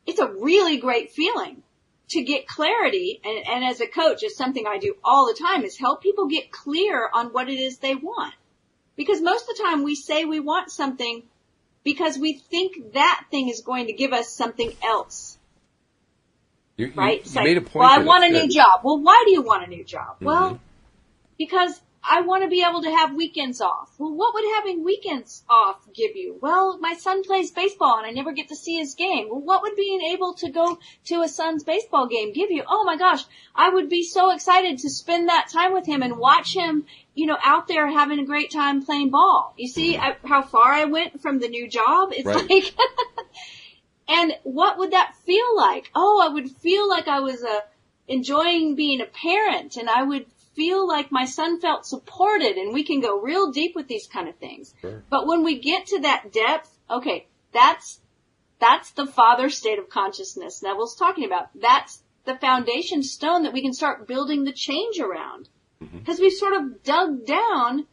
It's a really great feeling. To get clarity, and as a coach, it's something I do all the time, is help people get clear on what it is they want. Because most of the time we say we want something because we think that thing is going to give us something else. Right? You made a point. Well, I want a new job. Well, why do you want a new job? Mm-hmm. Well, because I want to be able to have weekends off. Well, what would having weekends off give you? Well, my son plays baseball and I never get to see his game. Well, what would being able to go to a son's baseball game give you? Oh my gosh, I would be so excited to spend that time with him and watch him, out there having a great time playing ball. You see how far I went from the new job? It's right. Like, and what would that feel like? Oh, I would feel like I was enjoying being a parent, and I would feel like my son felt supported, and we can go real deep with these kind of things. Sure. But when we get to that depth, okay, that's the father state of consciousness Neville's talking about. That's the foundation stone that we can start building the change around. Because we've sort of dug down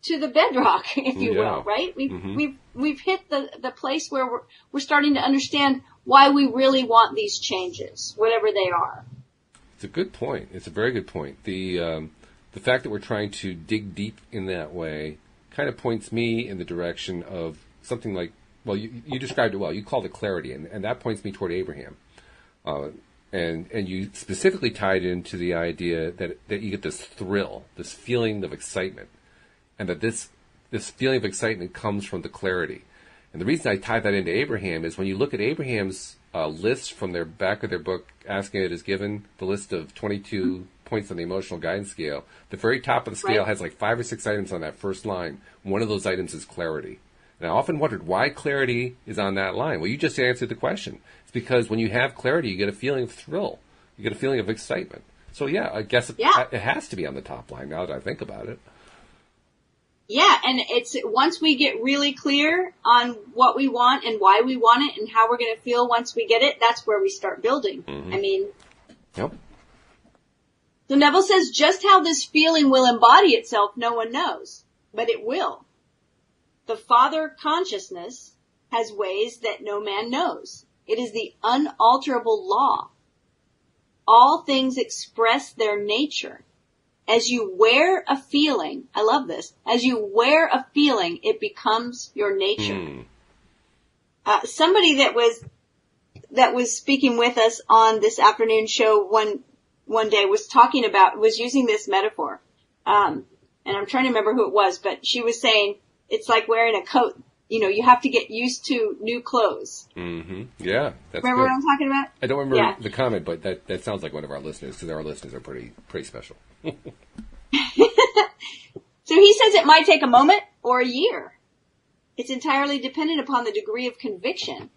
to the bedrock, if you will, right? We've hit the place where we're starting to understand why we really want these changes, whatever they are. It's a good point. It's a very good point. The fact that we're trying to dig deep in that way kind of points me in the direction of something like, well, you described it well. You called it clarity, and that points me toward Abraham. And you specifically tied into the idea that you get this thrill, this feeling of excitement, and that this feeling of excitement comes from the clarity. And the reason I tied that into Abraham is when you look at Abraham's list from their back of their book, Asking It Is Given, the list of 22 points on the emotional guidance scale, the very top of the scale has like 5 or 6 items on that first line. One of those items is clarity. And I often wondered why clarity is on that line. Well, you just answered the question. It's because when you have clarity, you get a feeling of thrill. You get a feeling of excitement. So, yeah, I guess it has to be on the top line now that I think about it. Yeah, and it's once we get really clear on what we want and why we want it and how we're going to feel once we get it, that's where we start building. Mm-hmm. I mean... Yep. So Neville says just how this feeling will embody itself, no one knows. But it will. The Father consciousness has ways that no man knows. It is the unalterable law. All things express their nature, as you wear a feeling, I love this, as you wear a feeling, it becomes your nature. Somebody that was speaking with us on this afternoon show one day was using this metaphor. And I'm trying to remember who it was, but she was saying it's like wearing a coat. You know, you have to get used to new clothes. Mm-hmm. Yeah. That's remember good. what I'm talking about? I don't remember the comment, but that sounds like one of our listeners, because our listeners are pretty special. So he says it might take a moment or a year. It's entirely dependent upon the degree of conviction.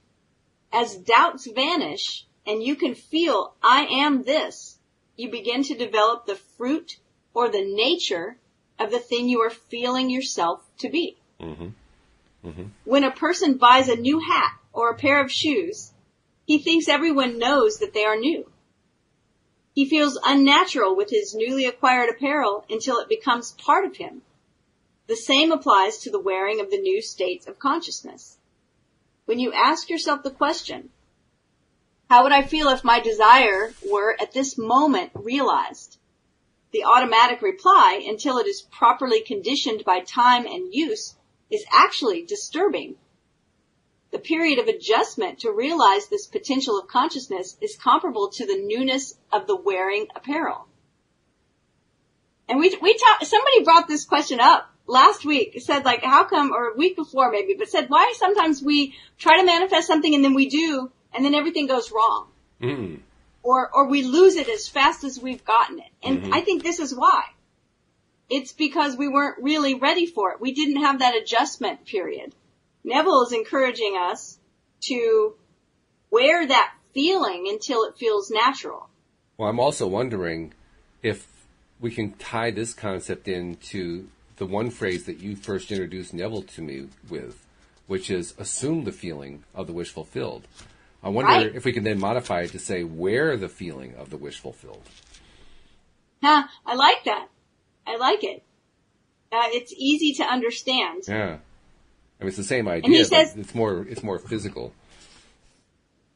As doubts vanish and you can feel, I am this, you begin to develop the fruit or the nature of the thing you are feeling yourself to be. Mm-hmm. Mm-hmm. When a person buys a new hat or a pair of shoes, he thinks everyone knows that they are new. He feels unnatural with his newly acquired apparel until it becomes part of him. The same applies to the wearing of the new states of consciousness. When you ask yourself the question, how would I feel if my desire were at this moment realized? The automatic reply, until it is properly conditioned by time and use, is actually disturbing. The period of adjustment to realize this potential of consciousness is comparable to the newness of the wearing apparel. And somebody brought this question up last week. It said, like, how come, or a week before maybe, but said, why sometimes we try to manifest something and then we do, and then everything goes wrong. Mm-hmm. Or we lose it as fast as we've gotten it. And I think this is why. It's because we weren't really ready for it. We didn't have that adjustment period. Neville is encouraging us to wear that feeling until it feels natural. Well, I'm also wondering if we can tie this concept into the one phrase that you first introduced Neville to me with, which is assume the feeling of the wish fulfilled. I wonder if we can then modify it to say wear the feeling of the wish fulfilled. I like that. I like it. It's easy to understand. Yeah. I mean, it's the same idea, and he says, but it's more physical.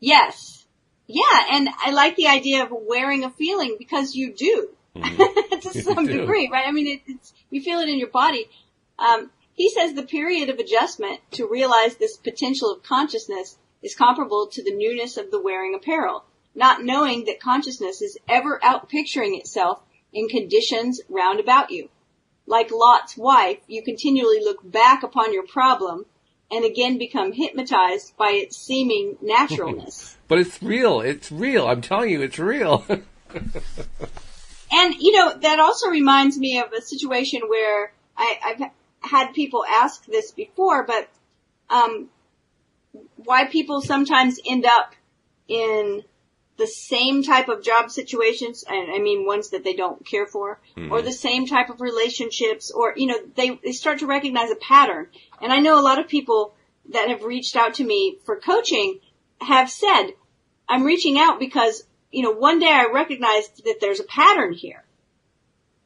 Yes. Yeah, and I like the idea of wearing a feeling because you do. Mm-hmm. To some degree, right? I mean, you feel it in your body. He says the period of adjustment to realize this potential of consciousness is comparable to the newness of the wearing apparel, not knowing that consciousness is ever out picturing itself in conditions round about you. Like Lot's wife, you continually look back upon your problem and again become hypnotized by its seeming naturalness. But it's real. It's real. I'm telling you, it's real. And, that also reminds me of a situation where I've had people ask this before, but why people sometimes end up in the same type of job situations, and I mean ones that they don't care for, or the same type of relationships, or, they start to recognize a pattern. And I know a lot of people that have reached out to me for coaching have said, I'm reaching out because, one day I recognized that there's a pattern here.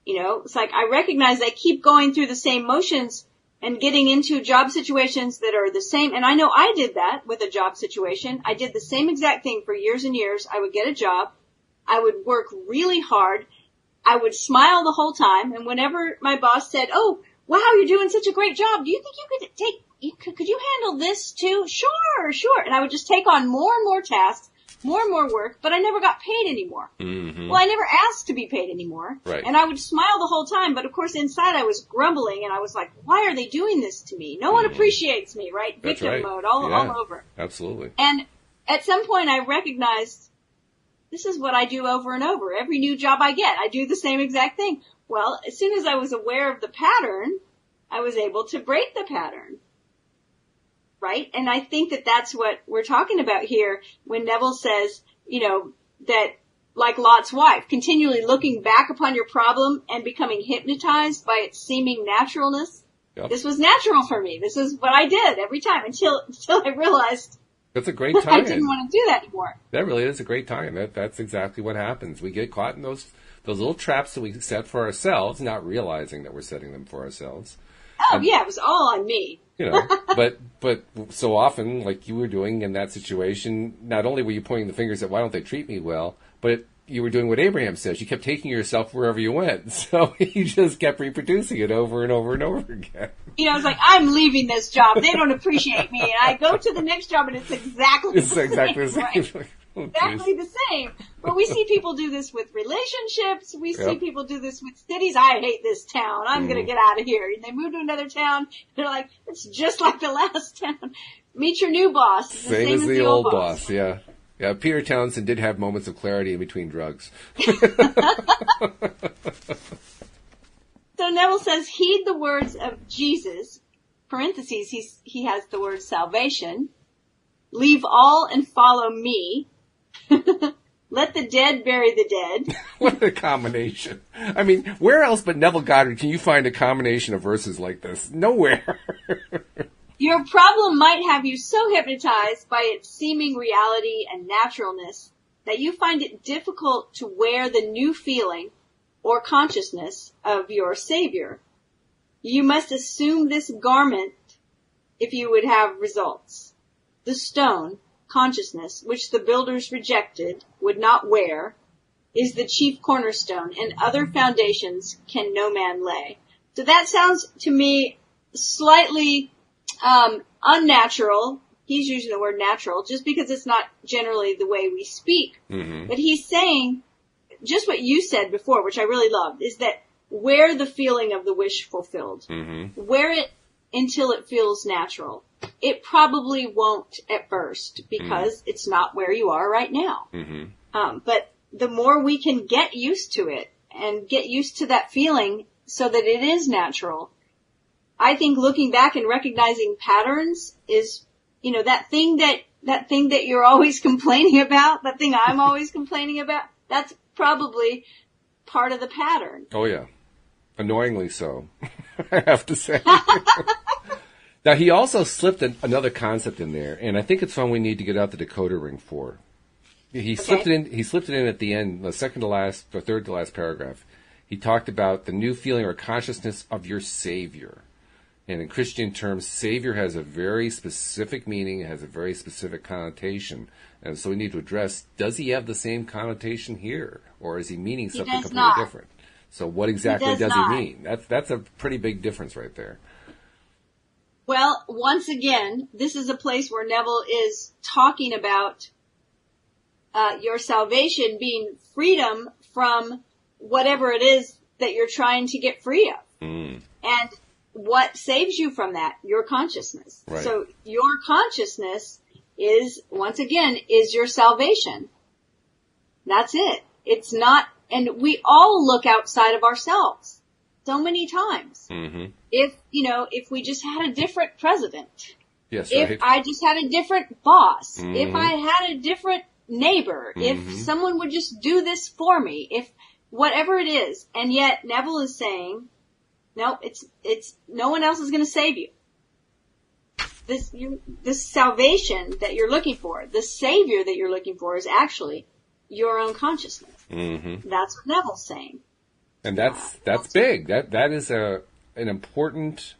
It's like I recognize I keep going through the same motions and getting into job situations that are the same. And I know I did that with a job situation. I did the same exact thing for years and years. I would get a job. I would work really hard. I would smile the whole time. And whenever my boss said, oh, wow, you're doing such a great job. Do you think could you handle this too? Sure. And I would just take on more and more tasks, more and more work, but I never got paid anymore. Mm-hmm. Well, I never asked to be paid anymore. Right. And I would smile the whole time, but of course inside I was grumbling and I was like, why are they doing this to me? No one appreciates me, right? That's Victim right. mode all over. Absolutely. And at some point I recognized this is what I do over and over. Every new job I get, I do the same exact thing. Well, as soon as I was aware of the pattern, I was able to break the pattern. Right? And I think that that's what we're talking about here when Neville says, that like Lot's wife, continually looking back upon your problem and becoming hypnotized by its seeming naturalness. Yep. This was natural for me. This is what I did every time until I realized that's a great time. I didn't want to do that anymore. That really is a great time. That's exactly what happens. We get caught in those little traps that we set for ourselves, not realizing that we're setting them for ourselves. Oh, yeah, it was all on me. But so often, like you were doing in that situation, not only were you pointing the fingers at why don't they treat me well, but you were doing what Abraham says. You kept taking yourself wherever you went. So you just kept reproducing it over and over and over again. You know, it's like, I'm leaving this job. They don't appreciate me. And I go to the next job and it's exactly the same. Right? Oh, exactly the same. But we see people do this with relationships. We see people do this with cities. I hate this town. I'm going to get out of here. And they move to another town. They're like, it's just like the last town. Meet your new boss. Same as the old boss. Yeah. Yeah, Peter Townsend did have moments of clarity in between drugs. So Neville says, heed the words of Jesus, parentheses, he has the word salvation, leave all and follow me, let the dead bury the dead. What a combination. I mean, where else but Neville Goddard can you find a combination of verses like this? Nowhere. Your problem might have you so hypnotized by its seeming reality and naturalness that you find it difficult to wear the new feeling or consciousness of your Savior. You must assume this garment if you would have results. The stone, consciousness, which the builders rejected, would not wear, is the chief cornerstone, and other foundations can no man lay. So that sounds to me slightly unnatural. He's using the word natural just because it's not generally the way we speak. Mm-hmm. But he's saying just what you said before, which I really loved, is that wear the feeling of the wish fulfilled. Mm-hmm. Wear it until it feels natural. It probably won't at first because it's not where you are right now. Mm-hmm. But the more we can get used to it and get used to that feeling so that it is natural, I think looking back and recognizing patterns is, you know, that thing that you're always complaining about, that thing I'm always complaining about, that's probably part of the pattern. Oh yeah. Annoyingly so, I have to say. Now he also slipped another concept in there, and I think it's one we need to get out the decoder ring for. He slipped it in at the end, the second to last, or third to last paragraph. He talked about the new feeling or consciousness of your Savior. And in Christian terms, Savior has a very specific meaning, has a very specific connotation. And so we need to address, does he have the same connotation here? Or is he meaning something completely different? So what exactly does he mean? That's a pretty big difference right there. Well, once again, this is a place where Neville is talking about your salvation being freedom from whatever it is that you're trying to get free of. Mm. And what saves you from that? Your consciousness. Right. So your consciousness is, once again, is your salvation. That's it. It's not, and we all look outside of ourselves so many times. Mm-hmm. If we just had a different president. Yes, if right. I just had a different boss. Mm-hmm. If I had a different neighbor. Mm-hmm. If someone would just do this for me. If whatever it is. And yet Neville is saying, no, it's no one else is going to save you. This salvation that you're looking for, the Savior that you're looking for, is actually your own consciousness. Mm-hmm. That's what Neville's saying. And that's big. That is an important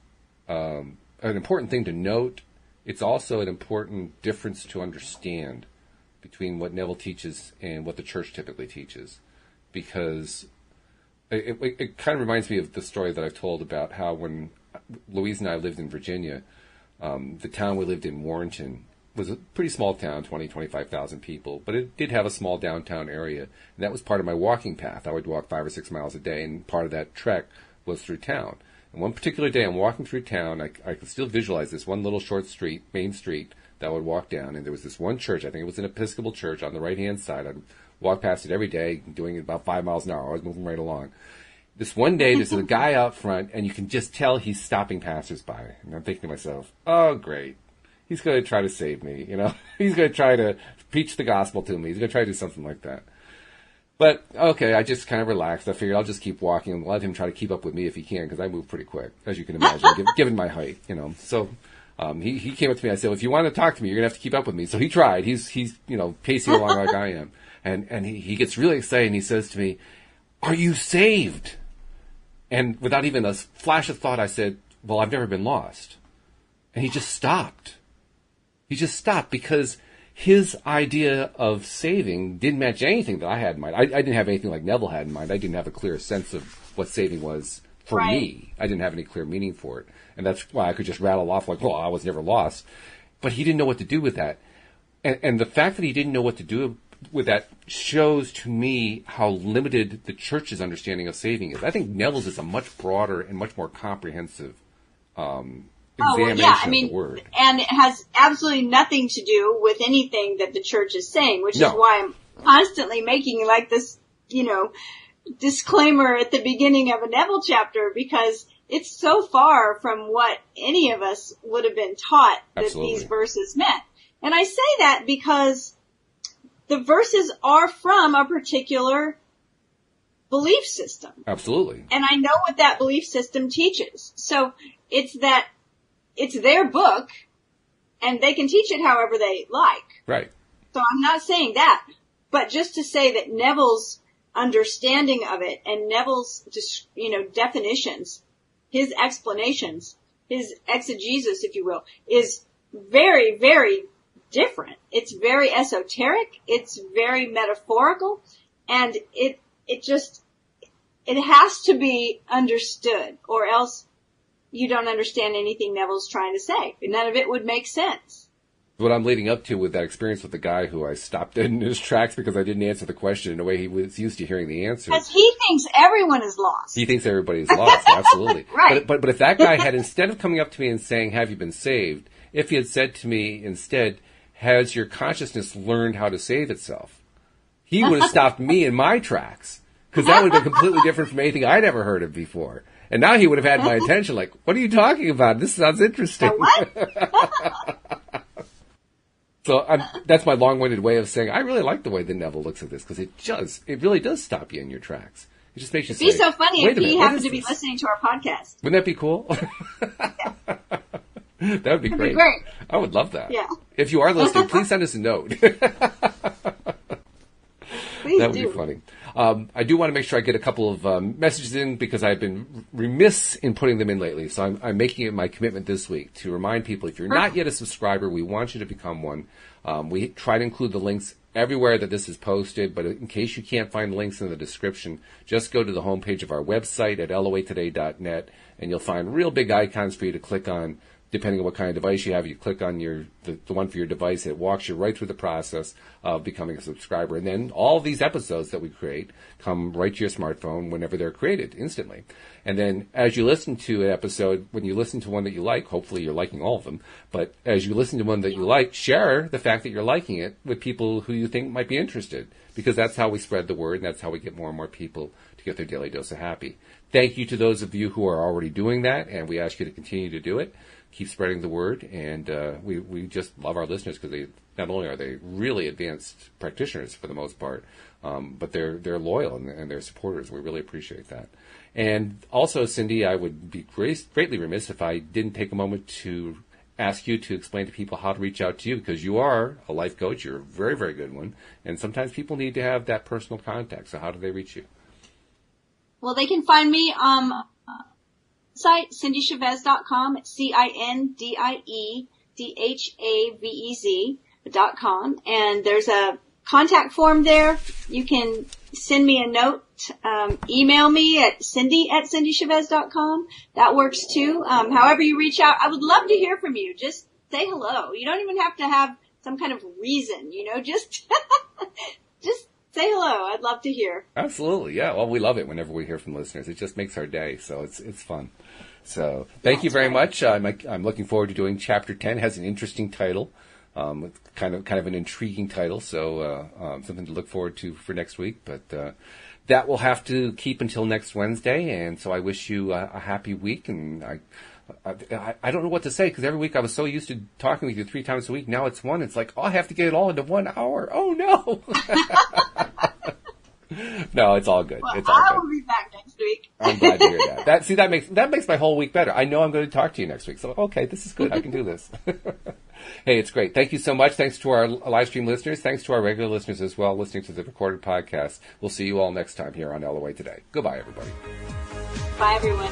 thing to note. It's also an important difference to understand between what Neville teaches and what the church typically teaches, because it kind of reminds me of the story that I've told about how when Louise and I lived in Virginia, the town we lived in, Warrenton, was a pretty small town, 25,000 people, but it did have a small downtown area, and that was part of my walking path. I would walk 5 or 6 miles a day, and part of that trek was through town. And one particular day, I'm walking through town. I could still visualize this one little short street, main street, that I would walk down, and there was this one church. I think it was an Episcopal church on the right-hand side. I'd walk past it every day, doing it about 5 miles an hour. I was moving right along. This one day, there's a guy out front, and you can just tell he's stopping passersby. And I'm thinking to myself, oh, great. He's going to try to save me, you know. He's going to try to preach the gospel to me. He's going to try to do something like that. But, okay, I just kind of relaxed. I figured I'll just keep walking and let him try to keep up with me if he can, because I move pretty quick, as you can imagine, given my height, you know. So he came up to me. I said, well, if you want to talk to me, you're going to have to keep up with me. So he tried. He's pacing along like I am. And he gets really excited, and he says to me, are you saved? And without even a flash of thought, I said, well, I've never been lost. And he just stopped. He just stopped because his idea of saving didn't match anything that I had in mind. I didn't have anything like Neville had in mind. I didn't have a clear sense of what saving was for me. I didn't have any clear meaning for it. And that's why I could just rattle off like, well, I was never lost. But he didn't know what to do with that. And the fact that he didn't know what to do with that shows to me how limited the church's understanding of saving is. I think Neville's is a much broader and much more comprehensive examination of the word. And it has absolutely nothing to do with anything that the church is saying, which is why I'm constantly making like this, disclaimer at the beginning of a Neville chapter, because it's so far from what any of us would have been taught that these verses meant. And I say that because the verses are from a particular belief system. Absolutely. And I know what that belief system teaches. So it's their book, and they can teach it however they like. Right. So I'm not saying that, but just to say that Neville's understanding of it and Neville's, definitions, his explanations, his exegesis, if you will, is very, very different. It's very esoteric. It's very metaphorical, and it has to be understood, or else you don't understand anything Neville's trying to say. None of it would make sense. What I'm leading up to with that experience with the guy who I stopped in his tracks because I didn't answer the question in a way he was used to hearing the answer. Because he thinks everyone is lost. He thinks everybody's lost, absolutely. Right. But if that guy had, instead of coming up to me and saying, have you been saved, if he had said to me instead, has your consciousness learned how to save itself? He would have stopped me in my tracks, because that would have been completely different from anything I'd ever heard of before. And now he would have had my attention, like, what are you talking about? This sounds interesting. What? So that's my long-winded way of saying I really like the way that Neville looks at this, because it really does stop you in your tracks. It just makes you say, it'd be so funny if he happened to be this? listening to our podcast. Wouldn't that be cool? Yeah. That would be great. Great. I would love that. Yeah. If you are listening, please send us a note. Please That would be funny. I do want to make sure I get a couple of messages in, because I've been remiss in putting them in lately. So I'm making it my commitment this week to remind people, if you're not yet a subscriber, we want you to become one. We try to include the links everywhere that this is posted, but in case you can't find links in the description, just go to the homepage of our website at loatoday.net, and you'll find real big icons for you to click on. Depending on what kind of device you have, you click on the one for your device. It walks you right through the process of becoming a subscriber. And then all these episodes that we create come right to your smartphone whenever they're created, instantly. And then as you listen to an episode, when you listen to one that you like, hopefully you're liking all of them, but as you listen to one that you like, share the fact that you're liking it with people who you think might be interested, because that's how we spread the word, and that's how we get more and more people to get their daily dose of happy. Thank you to those of you who are already doing that, and we ask you to continue to do it. Keep spreading the word, and we just love our listeners, because they not only are they really advanced practitioners for the most part, but they're loyal and they're supporters. We really appreciate that. And also, Cindie, I would be greatly remiss if I didn't take a moment to ask you to explain to people how to reach out to you, because you are a life coach. You're a very, very good one, and sometimes people need to have that personal contact. So how do they reach you? Well, they can find me site, cindiechavez.com, CINDIEDHAVEZ.com, and there's a contact form there. You can send me a note, email me at cindy@cindiechavez.com. That works too. However you reach out, I would love to hear from you. Just say hello. You don't even have to have some kind of reason, just say hello. I'd love to hear. Absolutely, yeah. Well, we love it whenever we hear from listeners. It just makes our day, so it's fun. So thank you very much. I'm looking forward to doing Chapter 10. It has an interesting title, kind of an intriguing title, so something to look forward to for next week. But that will have to keep until next Wednesday, and so I wish you a happy week. And I don't know what to say, because every week I was so used to talking with you 3 times a week. Now it's one. It's like, I have to get it all into 1 hour. Oh no! No, it's all good. Well, it's all I good. will be back next week. I'm glad to hear that. That makes my whole week better. I know I'm going to talk to you next week. So, okay, this is good. I can do this. Hey, it's great. Thank you so much. Thanks to our live stream listeners. Thanks to our regular listeners as well, listening to the recorded podcast. We'll see you all next time here on LOA Today. Goodbye, everybody. Bye, everyone.